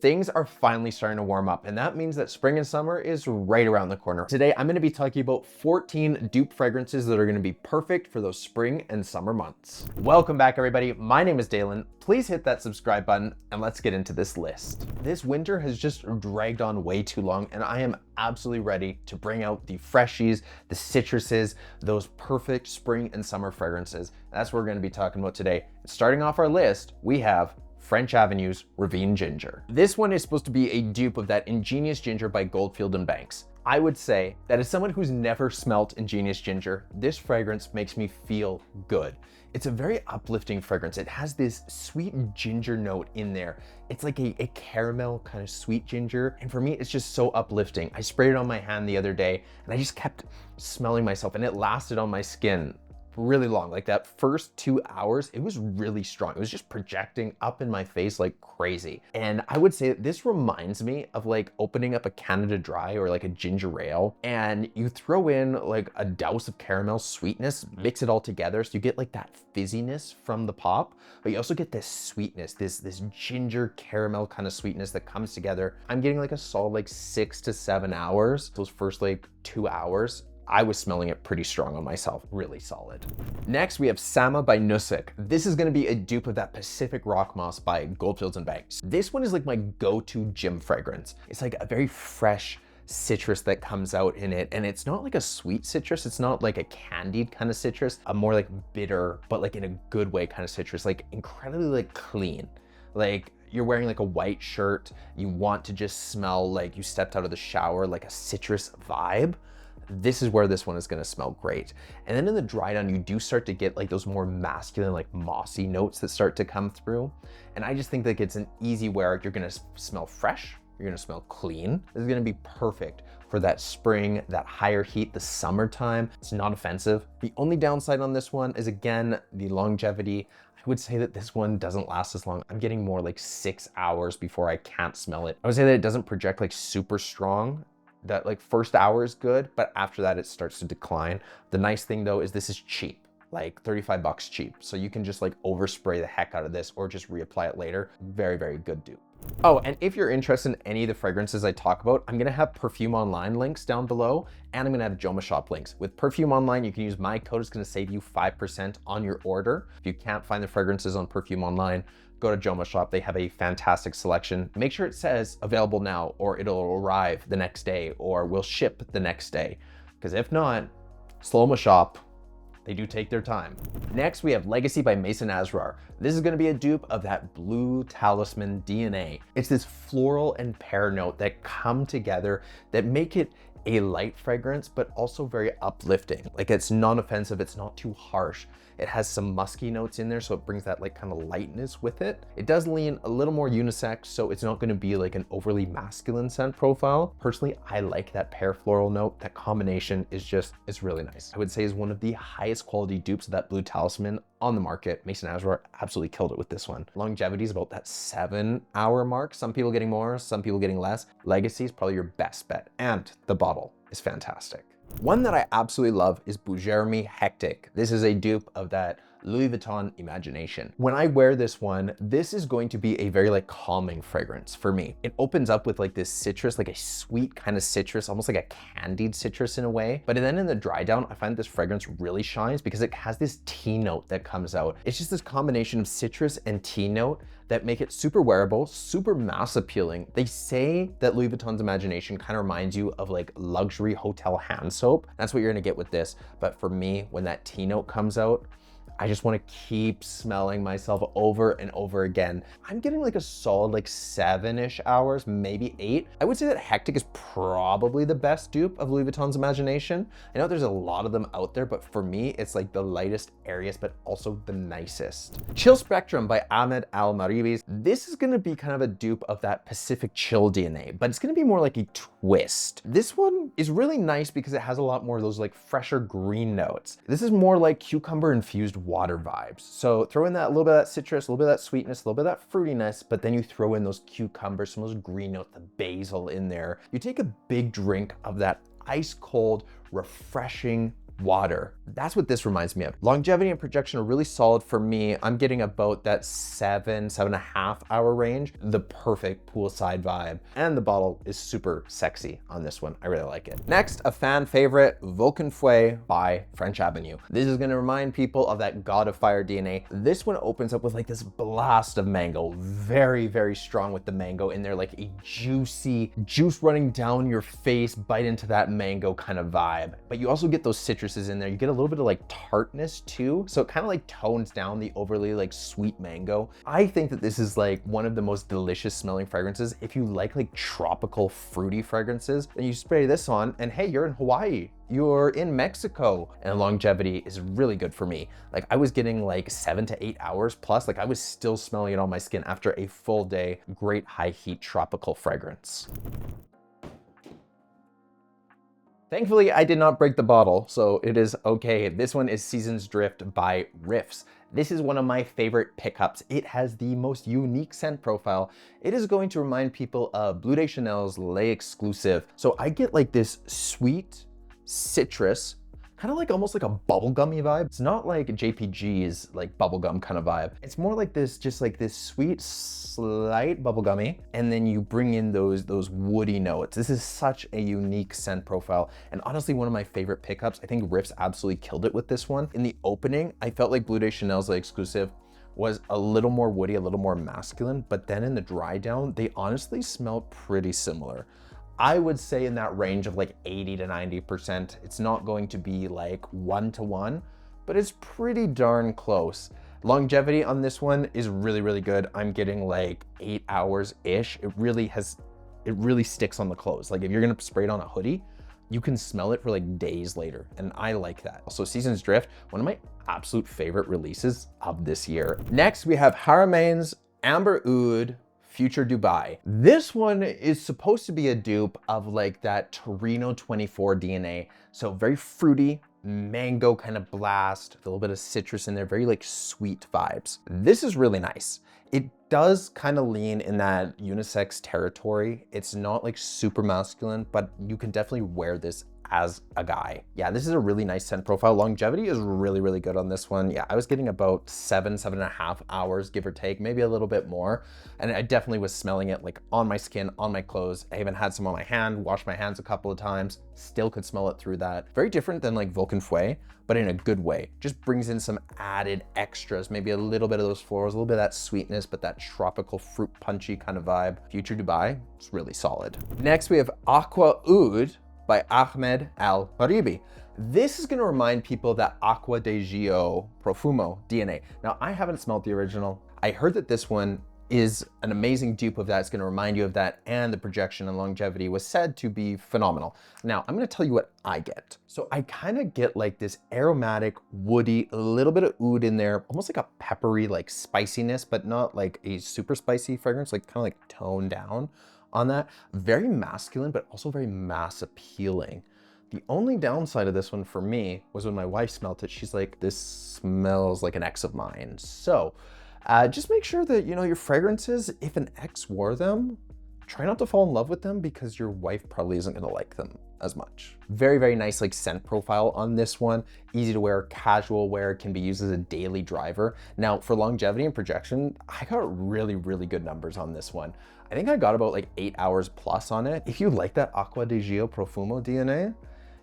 Things are finally starting to warm up, and that means that spring and summer is right around the corner. Today, I'm gonna be talking about 14 dupe fragrances that are gonna be perfect for those spring and summer months. Welcome back, everybody. My name is Dalen. Please hit that subscribe button, and let's get into this list. This winter has just dragged on way too long, and I am absolutely ready to bring out the freshies, the citruses, those perfect spring and summer fragrances. That's what we're gonna be talking about today. Starting off our list, we have French Avenue's Ravine Ginger. This one is supposed to be a dupe of that Ingenious Ginger by Goldfield and Banks. I would say that as someone who's never smelt Ingenious Ginger, this fragrance makes me feel good. It's a very uplifting fragrance. It has this sweet ginger note in there. It's like a caramel kind of sweet ginger. And for me, it's just so uplifting. I sprayed it on my hand the other day and I just kept smelling myself, and it lasted on my skin really long. Like that first 2 hours, it was really strong. It was just projecting up in my face like crazy. And I would say that this reminds me of like opening up a Canada Dry or like a ginger ale, and you throw in like a douse of caramel sweetness, mix it all together. So you get like that fizziness from the pop, but you also get this sweetness, this ginger caramel kind of sweetness that comes together. I'm getting like a solid like 6 to 7 hours. Those first like 2 hours, I was smelling it pretty strong on myself, really solid. Next, we have Sama by Nusuk. This is gonna be a dupe of that Pacific Rock Moss by Goldfields and Banks. This one is like my go-to gym fragrance. It's like a very fresh citrus that comes out in it, and it's not like a sweet citrus. It's not like a candied kind of citrus, a more like bitter, but like in a good way kind of citrus, like incredibly like clean. Like you're wearing like a white shirt, you want to just smell like you stepped out of the shower, like a citrus vibe. This is where this one is gonna smell great. And then in the dry down, you do start to get like those more masculine, like mossy notes that start to come through. And I just think that it's an easy wear. You're gonna smell fresh, you're gonna smell clean. This is gonna be perfect for that spring, that higher heat, the summertime. It's not offensive. The only downside on this one is, again, the longevity. I would say that this one doesn't last as long. I'm getting more like 6 hours before I can't smell it. I would say that it doesn't project like super strong. That like first hour is good, but after that it starts to decline. The nice thing though is this is cheap, like 35 bucks cheap. So you can just like overspray the heck out of this or just reapply it later. Very, very good dupe. Oh, and if you're interested in any of the fragrances I talk about, I'm gonna have Perfume Online links down below, and I'm gonna have Jomashop links. With Perfume Online, you can use my code. It's gonna save you 5% on your order. If you can't find the fragrances on Perfume Online, go to Jomashop. They have a fantastic selection. Make sure it says available now, or it'll arrive the next day, or will ship the next day. Because if not, slow-mo shop. They do take their time. Next, we have Legacy by Maison Asrar. This is gonna be a dupe of that Blue Talisman DNA. It's this floral and pear note that come together that make it a light fragrance, but also very uplifting. Like it's non-offensive, it's not too harsh. It has some musky notes in there, so it brings that like kind of lightness with it. It does lean a little more unisex, so it's not gonna be like an overly masculine scent profile. Personally, I like that pear floral note. That combination is just, it's really nice. I would say is one of the highest quality dupes of that Blue Talisman on the market. Maison Asrar absolutely killed it with this one. Longevity is about that 7 hour mark. Some people getting more, some people getting less. Legacy is probably your best bet, and the bottle is fantastic. One that I absolutely love is Bujairami Hectic. This is a dupe of that Louis Vuitton Imagination. When I wear this one, this is going to be a very like calming fragrance for me. It opens up with like this citrus, like a sweet kind of citrus, almost like a candied citrus in a way. But then in the dry down, I find this fragrance really shines because it has this tea note that comes out. It's just this combination of citrus and tea note that make it super wearable, super mass appealing. They say that Louis Vuitton's Imagination kind of reminds you of like luxury hotel hand soap. That's what you're gonna get with this. But for me, when that tea note comes out, I just want to keep smelling myself over and over again. I'm getting like a solid like 7-ish hours, maybe 8. I would say that Hectic is probably the best dupe of Louis Vuitton's Imagination. I know there's a lot of them out there, but for me, it's like the lightest, airiest, but also the nicest. Chill Spectrum by Ahmed Al Maghribi. This is gonna be kind of a dupe of that Pacific Chill DNA, but it's gonna be more like a twist. This one is really nice because it has a lot more of those like fresher green notes. This is more like cucumber infused water vibes. So throw in that little bit of that citrus, a little bit of that sweetness, a little bit of that fruitiness, but then you throw in those cucumbers, some of those green notes, the basil in there. You take a big drink of that ice cold, refreshing water. That's what this reminds me of. Longevity and projection are really solid for me. I'm getting about that 7.5 hour range. The perfect poolside vibe. And the bottle is super sexy on this one. I really like it. Next, a fan favorite, Vulcan Fue by French Avenue. This is gonna remind people of that God of Fire DNA. This one opens up with like this blast of mango. Very, very strong with the mango in there, like a juicy juice running down your face, bite into that mango kind of vibe. But you also get those citruses in there. You get a little bit of like tartness too. So it kind of like tones down the overly like sweet mango. I think that this is like one of the most delicious smelling fragrances. If you like tropical fruity fragrances, then you spray this on and hey, you're in Hawaii. You're in Mexico, and longevity is really good for me. Like I was getting like 7 to 8 hours plus, like I was still smelling it on my skin after a full day, great high heat tropical fragrance. Thankfully, I did not break the bottle, so it is okay. This one is Seasons Drift by Riffs. This is one of my favorite pickups. It has the most unique scent profile. It is going to remind people of Bleu de Chanel's Les Exclusive. So I get like this sweet citrus, kind of like almost like a bubblegummy vibe. It's not like JPG's like bubblegum kind of vibe. It's more like this, just like this sweet, slight bubblegummy, and then you bring in those woody notes. This is such a unique scent profile, and honestly, one of my favorite pickups. I think Riffs absolutely killed it with this one. In the opening, I felt like Bleu de Chanel's like exclusive was a little more woody, a little more masculine, but then in the dry down, they honestly smell pretty similar. I would say in that range of like 80 to 90%. It's not going to be like 1-to-1, but it's pretty darn close. Longevity on this one is really, really good. I'm getting like 8 hours-ish. It really sticks on the clothes. Like if you're gonna spray it on a hoodie, you can smell it for like days later, and I like that. Also, Seasons Drift, one of my absolute favorite releases of this year. Next, we have Haramain's Amber Oud Future Dubai. This one is supposed to be a dupe of like that Torino 24 DNA. So very fruity, mango kind of blast, a little bit of citrus in there, very like sweet vibes. This is really nice. It does kind of lean in that unisex territory. It's not like super masculine, but you can definitely wear this as a guy. Yeah, this is a really nice scent profile. Longevity is really, really good on this one. Yeah, I was getting about 7.5 hours, give or take, maybe a little bit more. And I definitely was smelling it like on my skin, on my clothes. I even had some on my hand, washed my hands a couple of times, still could smell it through that. Very different than like Vulcan Fue, but in a good way. Just brings in some added extras, maybe a little bit of those florals, a little bit of that sweetness, but that tropical fruit punchy kind of vibe. Future Dubai, it's really solid. Next, we have Aqua Oud by Ahmed Al Maghribi. This is gonna remind people of that Aqua de Gio Profumo DNA. Now, I haven't smelled the original. I heard that this one is an amazing dupe of that. It's gonna remind you of that, and the projection and longevity was said to be phenomenal. Now, I'm gonna tell you what I get. So I kind of get like this aromatic, woody, a little bit of oud in there, almost like a peppery, like spiciness, but not like a super spicy fragrance, like kind of like toned down on that. Very masculine, but also very mass appealing. The only downside of this one for me was when my wife smelled it, she's like, this smells like an ex of mine. So just make sure that, you know, your fragrances, if an ex wore them, try not to fall in love with them because your wife probably isn't gonna like them as much. Very, very nice like scent profile on this one. Easy to wear, casual wear, can be used as a daily driver. Now for longevity and projection, I got really, really good numbers on this one. I think I got about like 8 hours plus on it. If you like that Aqua di Gio Profumo DNA,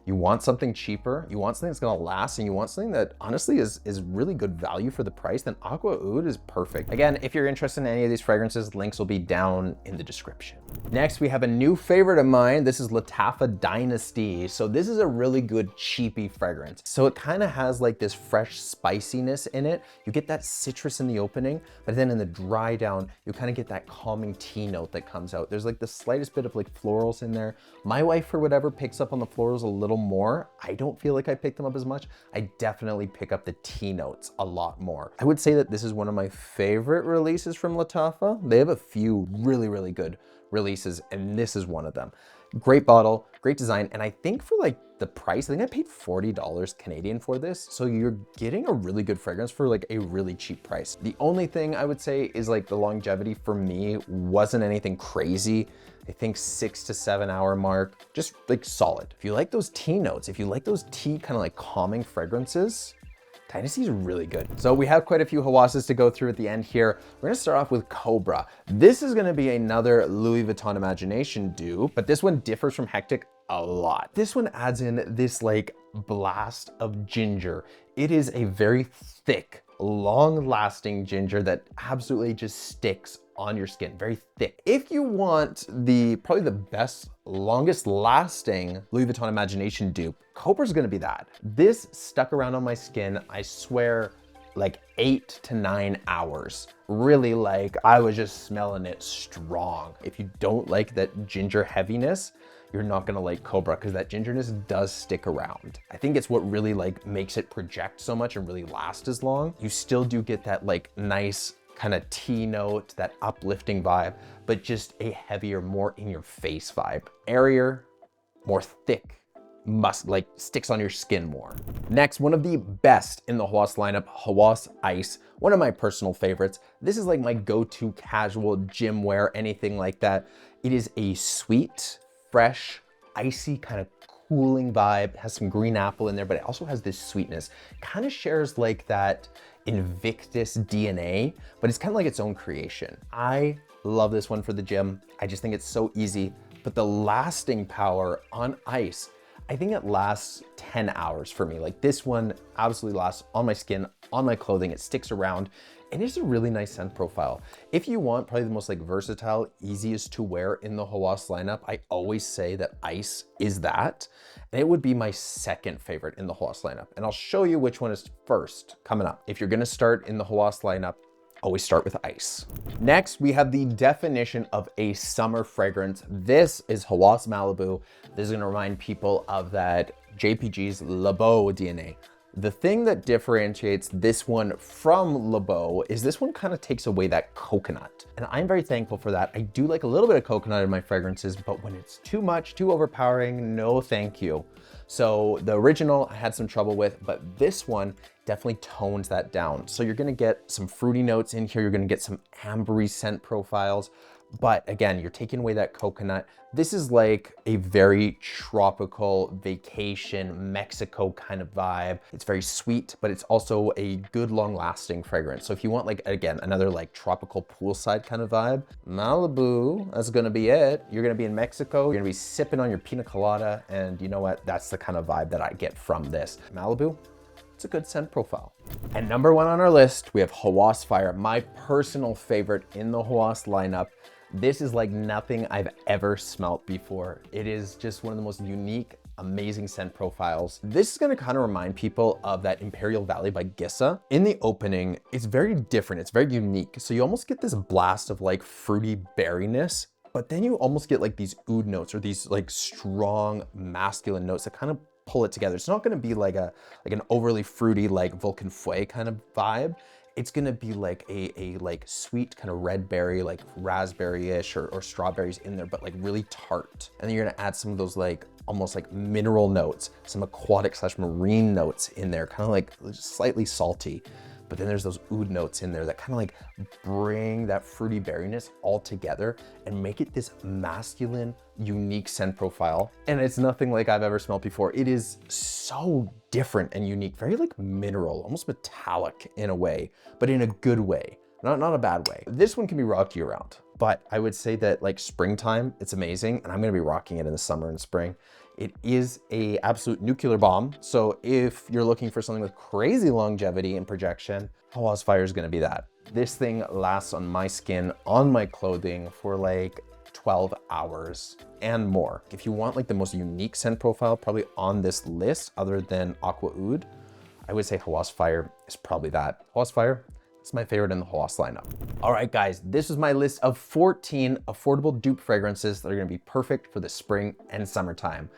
you want something cheaper, you want something that's gonna last, and you want something that honestly is really good value for the price, then Aqua Oud is perfect. Again, if you're interested in any of these fragrances, links will be down in the description. Next, we have a new favorite of mine. This is Lataffa Dynasty. So this is a really good cheapy fragrance. So it kind of has like this fresh spiciness in it. You get that citrus in the opening, but then in the dry down, you kind of get that calming tea note that comes out. There's like the slightest bit of like florals in there. My wife, for whatever, picks up on the florals a little more. I don't feel like I pick them up as much. I definitely pick up the tea notes a lot more. I would say that this is one of my favorite releases from Lataffa. They have a few really, really good releases, and this is one of them. Great bottle, great design, and I think for like the price, I think I paid $40 Canadian for this. So you're getting a really good fragrance for like a really cheap price. The only thing I would say is like the longevity for me wasn't anything crazy. I think 6 to 7 hour mark, just like solid. If you like those tea notes, if you like those tea kind of like calming fragrances, Dynasty is really good. So we have quite a few Hawases to go through at the end here. We're gonna start off with Cobra. This is gonna be another Louis Vuitton Imagination dupe, but this one differs from Hectic a lot. This one adds in this like blast of ginger. It is a very thick, long-lasting ginger that absolutely just sticks on your skin, very thick. If you want probably the best, longest lasting Louis Vuitton Imagination dupe, Cobra's gonna be that. This stuck around on my skin, I swear, like 8 to 9 hours. Really, like I was just smelling it strong. If you don't like that ginger heaviness, you're not gonna like Cobra because that gingerness does stick around. I think it's what really like makes it project so much and really last as long. You still do get that like nice kind of tea note, that uplifting vibe, but just a heavier, more in your face vibe. Airier, more thick, like sticks on your skin more. Next, one of the best in the Hawas lineup, Hawas Ice, one of my personal favorites. This is like my go-to casual gym wear, anything like that. It is a sweet, fresh, icy kind of cooling vibe, has some green apple in there, but it also has this sweetness. Kind of shares like that Invictus DNA, but it's kind of like its own creation. I love this one for the gym. I just think it's so easy, but the lasting power on ice, I think it lasts 10 hours for me. Like this one absolutely lasts on my skin, on my clothing, it sticks around, and it's a really nice scent profile. If you want probably the most like versatile, easiest to wear in the Hawas lineup, I always say that Ice is that. And it would be my second favorite in the Hawas lineup. And I'll show you which one is first coming up. If you're gonna start in the Hawas lineup, always start with Ice. Next, we have the definition of a summer fragrance. This is Hawas Malibu. This is gonna remind people of that JPG's Le Beau DNA. The thing that differentiates this one from Le Beau is this one kind of takes away that coconut. And I'm very thankful for that. I do like a little bit of coconut in my fragrances, but when it's too much, too overpowering, no thank you. So the original I had some trouble with, but this one definitely tones that down. So you're gonna get some fruity notes in here. You're gonna get some ambery scent profiles. But again, you're taking away that coconut. This is like a very tropical vacation, Mexico kind of vibe. It's very sweet, but it's also a good long lasting fragrance. So if you want like, again, another like tropical poolside kind of vibe, Malibu, that's gonna be it. You're gonna be in Mexico, you're gonna be sipping on your pina colada, and you know what? That's the kind of vibe that I get from this. Malibu, it's a good scent profile. And number one on our list, we have Hawas Fire, my personal favorite in the Hawas lineup. This is like nothing I've ever smelt before. It is just one of the most unique, amazing scent profiles. This is gonna kind of remind people of that Imperial Valley by Gissa. In the opening, it's very different, it's very unique. So you almost get this blast of like fruity berryness, but then you almost get like these oud notes or these like strong masculine notes that kind of pull it together. It's not gonna be like an overly fruity like Vulcan kind of vibe. It's gonna be like a like sweet kind of red berry, like raspberry-ish or strawberries in there, but like really tart. And then you're gonna add some of those like almost like mineral notes, some aquatic / marine notes in there, kind of like slightly salty. But then there's those oud notes in there that kind of like bring that fruity berryness all together and make it this masculine, unique scent profile. And it's nothing like I've ever smelled before. It is so different and unique, very like mineral, almost metallic in a way, but in a good way, not a bad way. This one can be rocked year round, but I would say that like springtime, it's amazing. And I'm gonna be rocking it in the summer and spring. It is a absolute nuclear bomb. So if you're looking for something with crazy longevity and projection, Hawas Fire is gonna be that. This thing lasts on my skin, on my clothing for like 12 hours and more. If you want like the most unique scent profile, probably on this list, other than Aqua Oud, I would say Hawas Fire is probably that. Hawas Fire, it's my favorite in the Hawas lineup. All right, guys, this is my list of 14 affordable dupe fragrances that are gonna be perfect for the spring and summertime.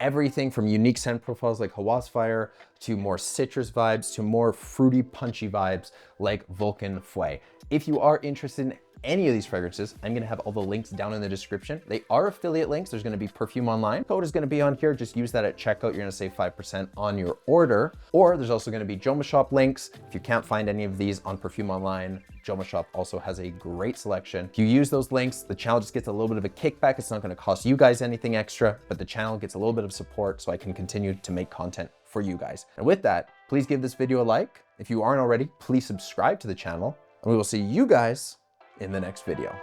Everything from unique scent profiles like Hawas Fire to more citrus vibes to more fruity, punchy vibes like Vulcan. If you are interested in any of these fragrances, I'm gonna have all the links down in the description. They are affiliate links. There's gonna be Perfume Online. Code is gonna be on here. Just use that at checkout. You're gonna save 5% on your order. Or there's also gonna be Jomashop links. If you can't find any of these on Perfume Online, Jomashop also has a great selection. If you use those links, the channel just gets a little bit of a kickback. It's not gonna cost you guys anything extra, but the channel gets a little bit of support so I can continue to make content for you guys. And with that, please give this video a like. If you aren't already, please subscribe to the channel, and we will see you guys in the next video.